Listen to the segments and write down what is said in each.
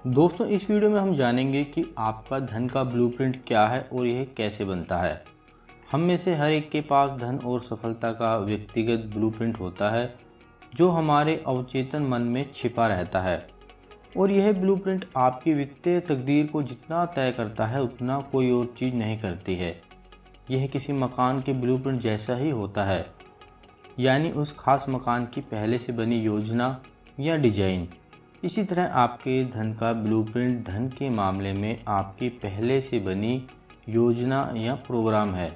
दोस्तों, इस वीडियो में हम जानेंगे कि आपका धन का ब्लूप्रिंट क्या है और यह कैसे बनता है। हम में से हर एक के पास धन और सफलता का व्यक्तिगत ब्लूप्रिंट होता है जो हमारे अवचेतन मन में छिपा रहता है। और यह ब्लूप्रिंट आपकी वित्तीय तकदीर को जितना तय करता है उतना कोई और चीज़ नहीं करती है। यह किसी मकान के ब्लूप्रिंट जैसा ही होता है, यानी उस खास मकान की पहले से बनी योजना या डिजाइन। इसी तरह आपके धन का ब्लूप्रिंट धन के मामले में आपकी पहले से बनी योजना या प्रोग्राम है।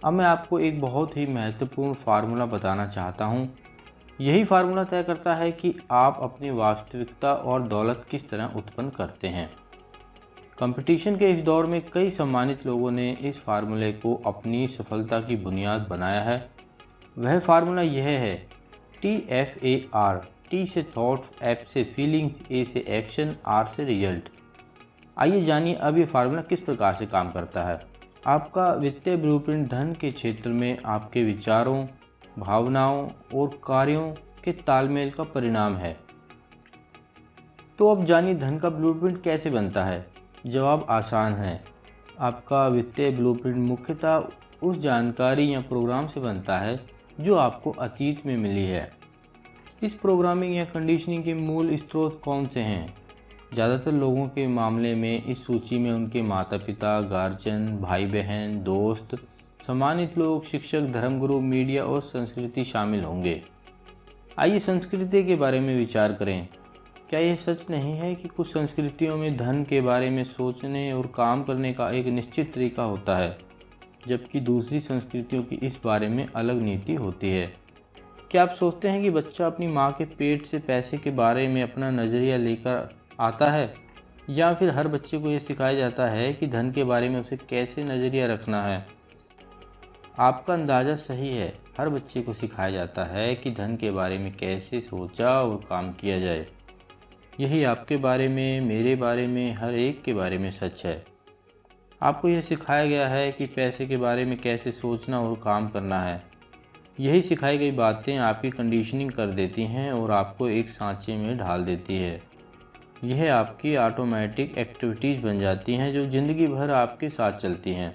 अब मैं आपको एक बहुत ही महत्वपूर्ण फार्मूला बताना चाहता हूँ। यही फार्मूला तय करता है कि आप अपनी वास्तविकता और दौलत किस तरह उत्पन्न करते हैं। कंपटीशन के इस दौर में कई सम्मानित लोगों ने इस फार्मूले को अपनी सफलता की बुनियाद बनाया है। वह फार्मूला यह है TFAR। T से थॉट्स, F से फीलिंग्स, A से एक्शन, R से रिजल्ट। आइए जानिए अब ये फार्मूला किस प्रकार से काम करता है। आपका वित्तीय ब्लूप्रिंट धन के क्षेत्र में आपके विचारों, भावनाओं और कार्यों के तालमेल का परिणाम है। तो अब जानिए धन का ब्लूप्रिंट कैसे बनता है। जवाब आसान है। आपका वित्तीय ब्लूप्रिंट मुख्यतः उस जानकारी या प्रोग्राम से बनता है जो आपको अतीत में मिली है। इस प्रोग्रामिंग या कंडीशनिंग के मूल स्रोत कौन से हैं? ज़्यादातर लोगों के मामले में इस सूची में उनके माता पिता, गार्जियन, भाई बहन, दोस्त, सम्मानित लोग, शिक्षक, धर्मगुरु, मीडिया और संस्कृति शामिल होंगे। आइए संस्कृति के बारे में विचार करें। क्या यह सच नहीं है कि कुछ संस्कृतियों में धन के बारे में सोचने और काम करने का एक निश्चित तरीका होता है, जबकि दूसरी संस्कृतियों की इस बारे में अलग नीति होती है? क्या आप सोचते हैं कि बच्चा अपनी माँ के पेट से पैसे के बारे में अपना नज़रिया लेकर आता है, या फिर हर बच्चे को यह सिखाया जाता है कि धन के बारे में उसे कैसे नज़रिया रखना है? आपका अंदाज़ा सही है। हर बच्चे को सिखाया जाता है कि धन के बारे में कैसे सोचा और काम किया जाए। यही आपके बारे में, मेरे बारे में, हर एक के बारे में सच है। आपको यह सिखाया गया है कि पैसे के बारे में कैसे सोचना और काम करना है। यही सिखाई गई बातें आपकी कंडीशनिंग कर देती हैं और आपको एक सांचे में ढाल देती है। यह आपकी ऑटोमेटिक एक्टिविटीज़ बन जाती हैं जो ज़िंदगी भर आपके साथ चलती हैं।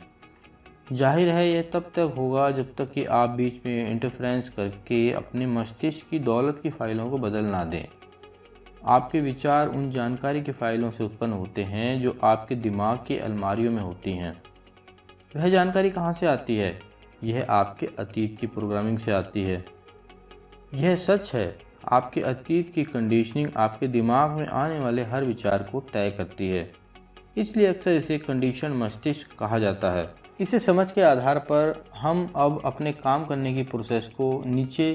जाहिर है यह तब तक होगा जब तक कि आप बीच में इंटरफेरेंस करके अपने मस्तिष्क की दौलत की फ़ाइलों को बदल ना दें। आपके विचार उन जानकारी की फ़ाइलों से उत्पन्न होते हैं जो आपके दिमाग की अलमारियों में होती हैं। वह जानकारी कहाँ से आती है? यह आपके अतीत की प्रोग्रामिंग से आती है। यह सच है, आपके अतीत की कंडीशनिंग आपके दिमाग में आने वाले हर विचार को तय करती है। इसलिए अक्सर इसे कंडीशन मस्तिष्क कहा जाता है। इसे समझ के आधार पर हम अब अपने काम करने की प्रोसेस को नीचे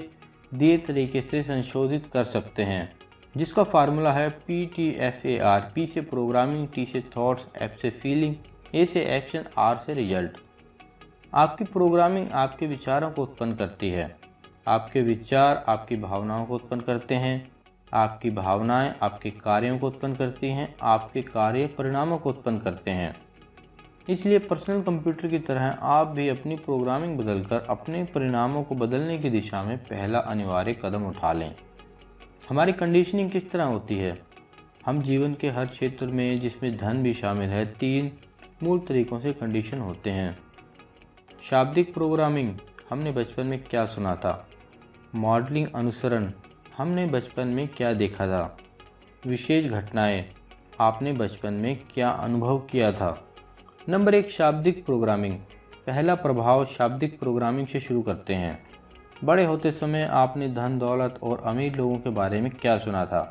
दिए तरीके से संशोधित कर सकते हैं, जिसका फार्मूला है PTFAR। P से प्रोग्रामिंग, T से थॉट्स, F से फीलिंग, A से एक्शन, R से रिजल्ट। आपकी प्रोग्रामिंग आपके विचारों को उत्पन्न करती है। आपके विचार आपकी भावनाओं को उत्पन्न करते हैं। आपकी भावनाएं आपके कार्यों को उत्पन्न करती हैं। आपके कार्य परिणामों को उत्पन्न करते हैं। इसलिए पर्सनल कंप्यूटर की तरह आप भी अपनी प्रोग्रामिंग बदलकर अपने परिणामों को बदलने की दिशा में पहला अनिवार्य कदम उठा लें। हमारी कंडीशनिंग किस तरह होती है? हम जीवन के हर क्षेत्र में, जिसमें धन भी शामिल है, 3 मूल तरीकों से कंडीशन होते हैं। शाब्दिक प्रोग्रामिंग, हमने बचपन में क्या सुना था। मॉडलिंग अनुसरण, हमने बचपन में क्या देखा था। विशेष घटनाएं, आपने बचपन में क्या अनुभव किया था। नंबर 1, शाब्दिक प्रोग्रामिंग। पहला प्रभाव शाब्दिक प्रोग्रामिंग से शुरू करते हैं। बड़े होते समय आपने धन, दौलत और अमीर लोगों के बारे में क्या सुना था?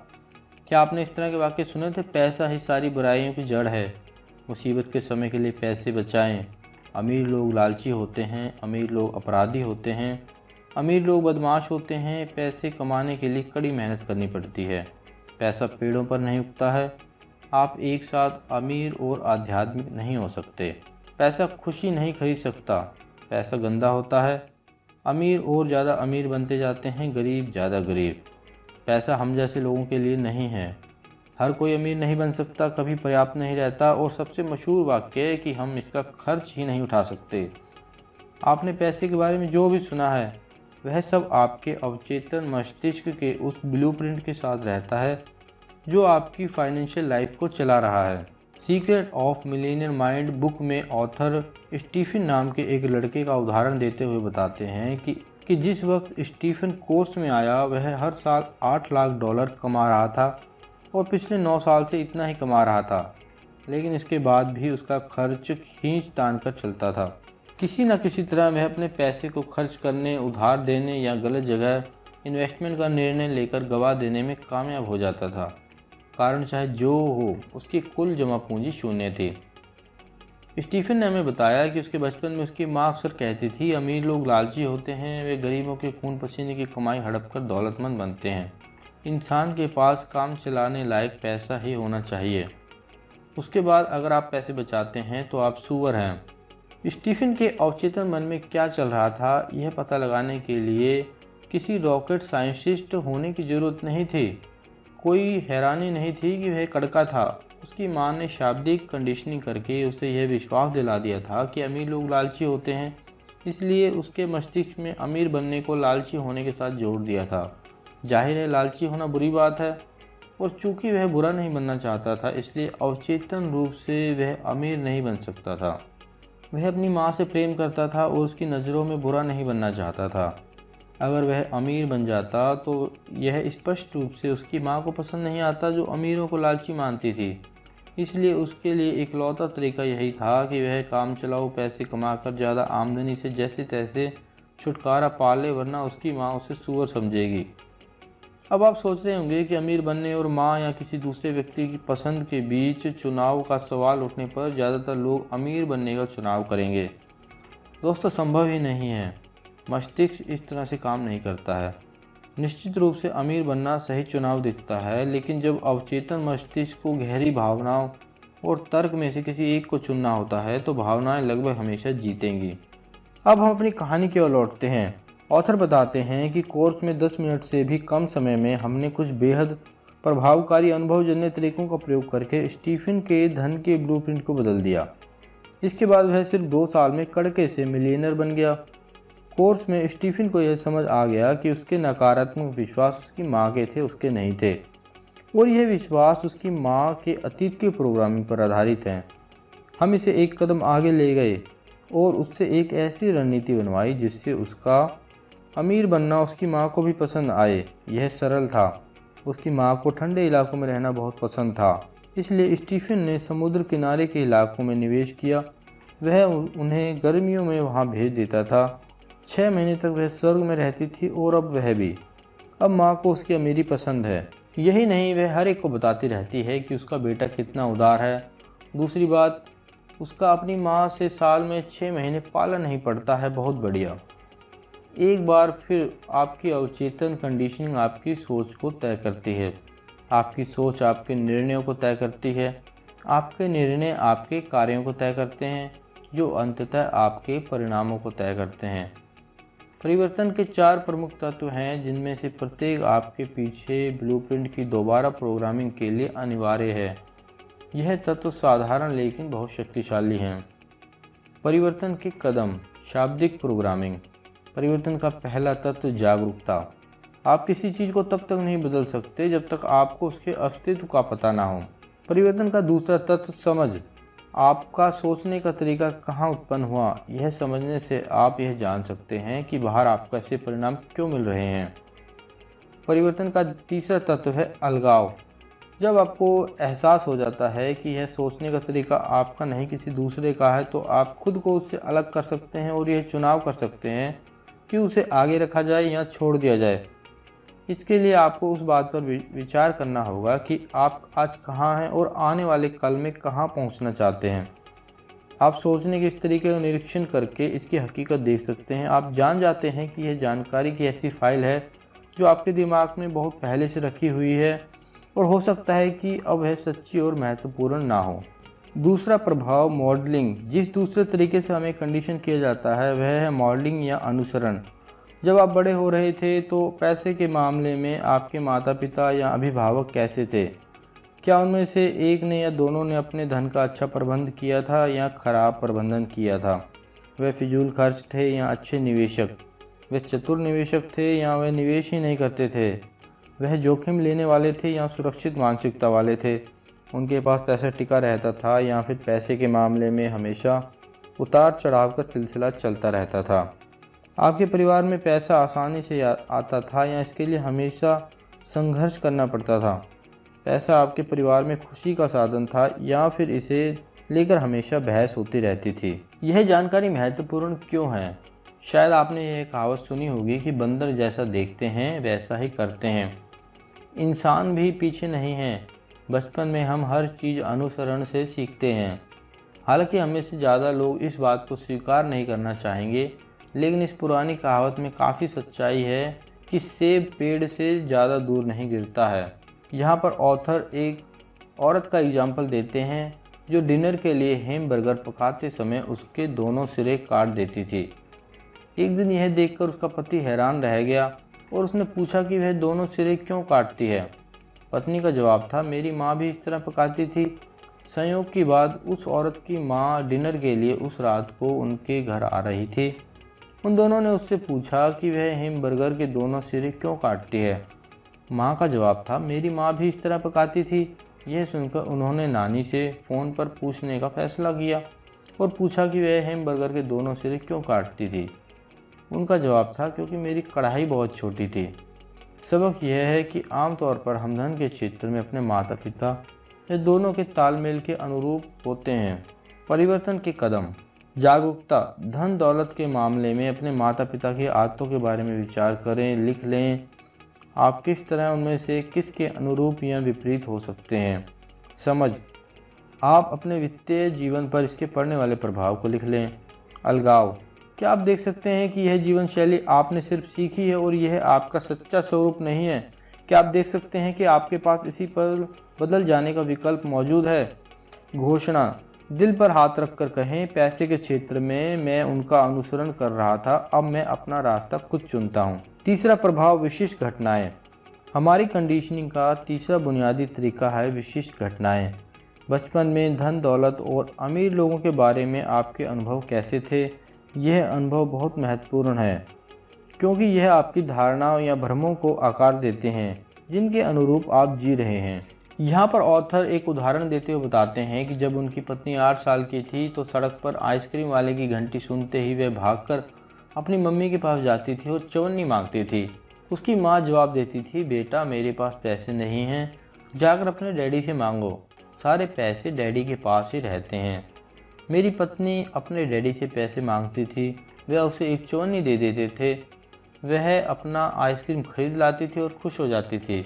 क्या आपने इस तरह के वाक्य सुने थे? पैसा ही सारी बुराइयों की जड़ है, मुसीबत के समय के लिए पैसे बचाएं, अमीर लोग लालची होते हैं, अमीर लोग अपराधी होते हैं, अमीर लोग बदमाश होते हैं, पैसे कमाने के लिए कड़ी मेहनत करनी पड़ती है, पैसा पेड़ों पर नहीं उगता है, आप एक साथ अमीर और आध्यात्मिक नहीं हो सकते, पैसा खुशी नहीं खरीद सकता, पैसा गंदा होता है, अमीर और ज़्यादा अमीर बनते जाते हैं, गरीब ज़्यादा गरीब, पैसा हम जैसे लोगों के लिए नहीं है, हर कोई अमीर नहीं बन सकता, कभी पर्याप्त नहीं रहता, और सबसे मशहूर वाक्य है कि हम इसका खर्च ही नहीं उठा सकते। आपने पैसे के बारे में जो भी सुना है वह सब आपके अवचेतन मस्तिष्क के उस ब्लूप्रिंट के साथ रहता है जो आपकी फाइनेंशियल लाइफ को चला रहा है। Secret of millionaire mind book में ऑथर स्टीफन नाम के एक लड़के का उदाहरण देते हुए बताते हैं कि जिस वक्त स्टीफन कोर्स में आया वह हर साल $8 लाख कमा रहा था और पिछले 9 साल से इतना ही कमा रहा था, लेकिन इसके बाद भी उसका खर्च खींच तान कर चलता था। किसी न किसी तरह वह अपने पैसे को खर्च करने, उधार देने या गलत जगह इन्वेस्टमेंट का निर्णय लेकर गवा देने में कामयाब हो जाता था। कारण चाहे जो हो, उसकी कुल जमा पूंजी शून्य थी। स्टीफन ने हमें बताया कि उसके बचपन में उसकी माँ अक्सर कहती थी, अमीर लोग लालची होते हैं, वे गरीबों के खून पसीने की कमाई हड़प कर दौलतमंद बनते हैं। इंसान के पास काम चलाने लायक पैसा ही होना चाहिए, उसके बाद अगर आप पैसे बचाते हैं तो आप सुअर हैं। स्टीफन के अवचेतन मन में क्या चल रहा था, यह पता लगाने के लिए किसी रॉकेट साइंटिस्ट होने की ज़रूरत नहीं थी। कोई हैरानी नहीं थी कि वह कड़का था। उसकी मां ने शाब्दिक कंडीशनिंग करके उसे यह विश्वास दिला दिया था कि अमीर लोग लालची होते हैं, इसलिए उसके मस्तिष्क में अमीर बनने को लालची होने के साथ जोड़ दिया था। जाहिर है लालची होना बुरी बात है, और चूंकि वह बुरा नहीं बनना चाहता था, इसलिए अवचेतन रूप से वह अमीर नहीं बन सकता था। वह अपनी माँ से प्रेम करता था और उसकी नज़रों में बुरा नहीं बनना चाहता था। अगर वह अमीर बन जाता तो यह स्पष्ट रूप से उसकी माँ को पसंद नहीं आता, जो अमीरों को लालची मानती थी। इसलिए उसके लिए इकलौता तरीका यही था कि वह काम चलाऊ पैसे कमाकर ज़्यादा आमदनी से जैसे तैसे छुटकारा पा ले, वरना उसकी माँ उसे सुअर समझेगी। अब आप सोच रहे होंगे कि अमीर बनने और माँ या किसी दूसरे व्यक्ति की पसंद के बीच चुनाव का सवाल उठने पर ज़्यादातर लोग अमीर बनने का चुनाव करेंगे। दोस्तों, संभव ही नहीं है। मस्तिष्क इस तरह से काम नहीं करता है। निश्चित रूप से अमीर बनना सही चुनाव दिखता है, लेकिन जब अवचेतन मस्तिष्क को गहरी भावनाओं और तर्क में से किसी एक को चुनना होता है तो भावनाएं लगभग हमेशा जीतेंगी। अब हम अपनी कहानी की ओर लौटते हैं। ऑथर बताते हैं कि कोर्स में 10 मिनट से भी कम समय में हमने कुछ बेहद प्रभावकारी अनुभवजन्य तरीकों का प्रयोग करके स्टीफन के धन के ब्लूप्रिंट को बदल दिया। इसके बाद वह सिर्फ 2 साल में कड़के से मिलियनर बन गया। कोर्स में स्टीफन को यह समझ आ गया कि उसके नकारात्मक विश्वास उसकी माँ के थे, उसके नहीं थे, और यह विश्वास उसकी माँ के अतीत की प्रोग्रामिंग पर आधारित हैं। हम इसे एक कदम आगे ले गए और उससे एक ऐसी रणनीति बनवाई जिससे उसका अमीर बनना उसकी माँ को भी पसंद आए। यह सरल था। उसकी माँ को ठंडे इलाकों में रहना बहुत पसंद था, इसलिए स्टीफन ने समुद्र किनारे के इलाकों में निवेश किया। वह उन्हें गर्मियों में वहाँ भेज देता था। 6 महीने तक वह स्वर्ग में रहती थी और अब वह भी। अब माँ को उसकी अमीरी पसंद है। यही नहीं, वह हर एक को बताती रहती है कि उसका बेटा कितना उदार है। दूसरी बात, उसका अपनी माँ से साल में 6 महीने पाला नहीं पड़ता है। बहुत बढ़िया। एक बार फिर आपकी अवचेतन कंडीशनिंग आपकी सोच को तय करती है। आपकी सोच आपके निर्णयों को तय करती है। आपके निर्णय आपके कार्यों को तय करते हैं, जो अंततः आपके परिणामों को तय करते हैं। परिवर्तन के 4 प्रमुख तत्व हैं, जिनमें से प्रत्येक आपके पीछे ब्लूप्रिंट की दोबारा प्रोग्रामिंग के लिए अनिवार्य है। यह तत्व साधारण लेकिन बहुत शक्तिशाली हैं। परिवर्तन के कदम। शाब्दिक प्रोग्रामिंग। परिवर्तन का पहला तत्व जागरूकता। आप किसी चीज़ को तब तक नहीं बदल सकते जब तक आपको उसके अस्तित्व का पता ना हो। परिवर्तन का दूसरा तत्व समझ। आपका सोचने का तरीका कहाँ उत्पन्न हुआ, यह समझने से आप यह जान सकते हैं कि बाहर आपको ऐसे परिणाम क्यों मिल रहे हैं। परिवर्तन का तीसरा तत्व है अलगाव। जब आपको एहसास हो जाता है कि यह सोचने का तरीका आपका नहीं किसी दूसरे का है, तो आप खुद को उससे अलग कर सकते हैं और यह चुनाव कर सकते हैं कि उसे आगे रखा जाए या छोड़ दिया जाए। इसके लिए आपको उस बात पर विचार करना होगा कि आप आज कहाँ हैं और आने वाले कल में कहाँ पहुँचना चाहते हैं। आप सोचने के इस तरीके का निरीक्षण करके इसकी हकीकत देख सकते हैं। आप जान जाते हैं कि यह जानकारी की ऐसी फाइल है जो आपके दिमाग में बहुत पहले से रखी हुई है, और हो सकता है कि अब वह सच्ची और महत्वपूर्ण ना हो। दूसरा प्रभाव मॉडलिंग। जिस दूसरे तरीके से हमें कंडीशन किया जाता है वह है मॉडलिंग या अनुसरण। जब आप बड़े हो रहे थे तो पैसे के मामले में आपके माता पिता या अभिभावक कैसे थे? क्या उनमें से एक ने या दोनों ने अपने धन का अच्छा प्रबंध किया था या खराब प्रबंधन किया था? वे फिजूल खर्च थे या अच्छे निवेशक? वे चतुर निवेशक थे या वे निवेश ही नहीं करते थे? वह जोखिम लेने वाले थे या सुरक्षित मानसिकता वाले थे? उनके पास पैसा टिका रहता था या फिर पैसे के मामले में हमेशा उतार चढ़ाव का सिलसिला चलता रहता था? आपके परिवार में पैसा आसानी से आता था या इसके लिए हमेशा संघर्ष करना पड़ता था? पैसा आपके परिवार में खुशी का साधन था या फिर इसे लेकर हमेशा बहस होती रहती थी? यह जानकारी महत्वपूर्ण क्यों है? शायद आपने यह कहावत सुनी होगी कि बंदर जैसा देखते हैं वैसा ही करते हैं। इंसान भी पीछे नहीं हैं। बचपन में हम हर चीज़ अनुसरण से सीखते हैं। हालांकि हमें से ज़्यादा लोग इस बात को स्वीकार नहीं करना चाहेंगे, लेकिन इस पुरानी कहावत में काफ़ी सच्चाई है कि सेब पेड़ से ज़्यादा दूर नहीं गिरता है। यहाँ पर ऑथर एक औरत का एग्जाम्पल देते हैं जो डिनर के लिए हैमबर्गर पकाते समय उसके दोनों सिरे काट देती थी। एक दिन यह देखकर उसका पति हैरान रह गया और उसने पूछा कि वह दोनों सिरे क्यों काटती है। पत्नी का जवाब था, मेरी माँ भी इस तरह पकाती थी। संयोग की बात, उस औरत की माँ डिनर के लिए उस रात को उनके घर आ रही थी। उन दोनों ने उससे पूछा कि वह हैमबर्गर के दोनों सिरे क्यों काटती है। माँ का जवाब था, मेरी माँ भी इस तरह पकाती थी। यह सुनकर उन्होंने नानी से फ़ोन पर पूछने का फैसला किया और पूछा कि वह हैमबर्गर के दोनों सिरे क्यों काटती थी। उनका जवाब था, क्योंकि मेरी कढ़ाई बहुत छोटी थी। सबक यह है कि आमतौर पर हम धन के क्षेत्र में अपने माता पिता या दोनों के तालमेल के अनुरूप होते हैं। परिवर्तन के कदम। जागरूकता। धन दौलत के मामले में अपने माता पिता की आदतों के बारे में विचार करें, लिख लें। आप किस तरह उनमें से किसके अनुरूप या विपरीत हो सकते हैं। समझ। आप अपने वित्तीय जीवन पर इसके पड़ने वाले प्रभाव को लिख लें। अलगाव। क्या आप देख सकते हैं कि यह जीवन शैली आपने सिर्फ सीखी है और यह आपका सच्चा स्वरूप नहीं है? क्या आप देख सकते हैं कि आपके पास इसी पर बदल जाने का विकल्प मौजूद है? घोषणा। दिल पर हाथ रखकर कहें, पैसे के क्षेत्र में मैं उनका अनुसरण कर रहा था, अब मैं अपना रास्ता खुद चुनता हूँ। तीसरा प्रभाव, विशिष्ट घटनाएं। हमारी कंडीशनिंग का तीसरा बुनियादी तरीका है विशिष्ट घटनाएं। बचपन में धन दौलत और अमीर लोगों के बारे में आपके अनुभव कैसे थे? यह अनुभव बहुत महत्वपूर्ण है क्योंकि यह आपकी धारणाओं या भ्रमों को आकार देते हैं जिनके अनुरूप आप जी रहे हैं। यहाँ पर ऑथर एक उदाहरण देते हुए बताते हैं कि जब उनकी पत्नी 8 साल की थी तो सड़क पर आइसक्रीम वाले की घंटी सुनते ही वह भागकर अपनी मम्मी के पास जाती थी और चवन्नी मांगती थी। उसकी माँ जवाब देती थी, बेटा मेरे पास पैसे नहीं हैं, जाकर अपने डैडी से मांगो, सारे पैसे डैडी के पास ही रहते हैं। मेरी पत्नी अपने डैडी से पैसे मांगती थी, वह उसे एक चवन्नी दे देते थे, वह अपना आइसक्रीम खरीद लाती थी और खुश हो जाती थी।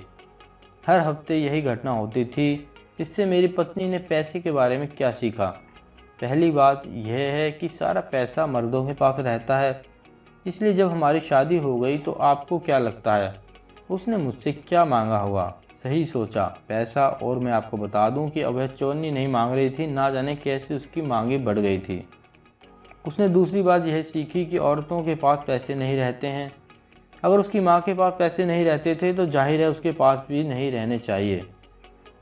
हर हफ्ते यही घटना होती थी। इससे मेरी पत्नी ने पैसे के बारे में क्या सीखा? पहली बात यह है कि सारा पैसा मर्दों के पास रहता है, इसलिए जब हमारी शादी हो गई तो आपको क्या लगता है उसने मुझसे क्या मांगा होगा? सही सोचा, पैसा। और मैं आपको बता दूं कि अब वह चवन्नी नहीं मांग रही थी, ना जाने कैसे उसकी मांगे बढ़ गई थी। उसने दूसरी बात यह सीखी कि औरतों के पास पैसे नहीं रहते हैं। अगर उसकी माँ के पास पैसे नहीं रहते थे तो जाहिर है उसके पास भी नहीं रहने चाहिए।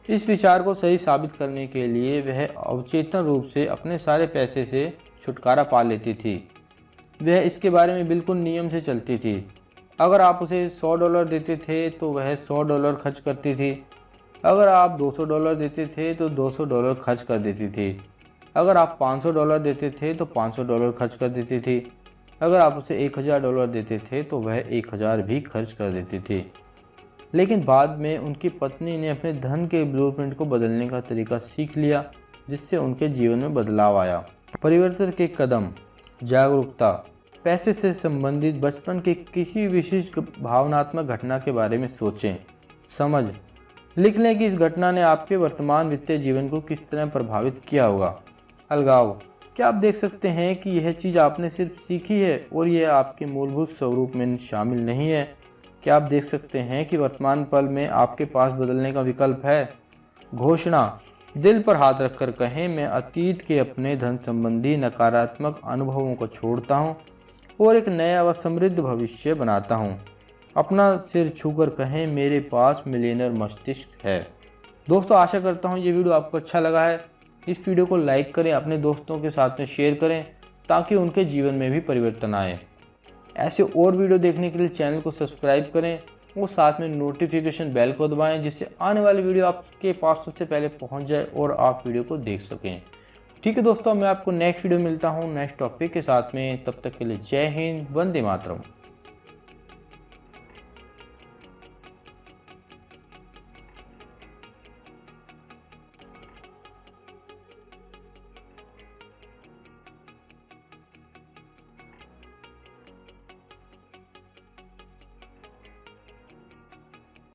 इस विचार को सही साबित करने के लिए वह अवचेतन रूप से अपने सारे पैसे से छुटकारा पा लेती थी। वह इसके बारे में बिल्कुल नियम से चलती थी। अगर आप उसे $100 देते थे तो वह $100 खर्च करती थी। अगर आप $200 देते थे तो $200 खर्च कर देती थी। अगर आप $500 देते थे तो $500 खर्च कर देती थी। अगर आप उसे $1000 देते थे तो वह 1000 भी खर्च कर देती थी। लेकिन बाद में उनकी पत्नी ने अपने धन के ब्लूप्रिंट को बदलने का तरीका सीख लिया, जिससे उनके जीवन में बदलाव आया। परिवर्तन के कदम। जागरूकता। पैसे से संबंधित बचपन के किसी विशिष्ट भावनात्मक घटना के बारे में सोचें। समझ। लिख लें कि इस घटना ने आपके वर्तमान वित्तीय जीवन को किस तरह प्रभावित किया होगा। अलगाव। क्या आप देख सकते हैं कि यह चीज़ आपने सिर्फ सीखी है और यह आपके मूलभूत स्वरूप में शामिल नहीं है? क्या आप देख सकते हैं कि वर्तमान पल में आपके पास बदलने का विकल्प है? घोषणा। दिल पर हाथ रखकर कहें, मैं अतीत के अपने धन संबंधी नकारात्मक अनुभवों को छोड़ता हूँ और एक नया व समृद्ध भविष्य बनाता हूँ। अपना सिर छूकर कहें, मेरे पास मिलियनर मस्तिष्क है। दोस्तों, आशा करता हूँ ये वीडियो आपको अच्छा लगा है। इस वीडियो को लाइक करें, अपने दोस्तों के साथ में शेयर करें ताकि उनके जीवन में भी परिवर्तन आए। ऐसे और वीडियो देखने के लिए चैनल को सब्सक्राइब करें और साथ में नोटिफिकेशन बेल को दबाएं, जिससे आने वाली वीडियो आपके पास सबसे पहले पहुंच जाए और आप वीडियो को देख सकें। ठीक है दोस्तों, मैं आपको नेक्स्ट वीडियो मिलता हूं नेक्स्ट टॉपिक के साथ में। तब तक के लिए जय हिंद, वंदे मातरम।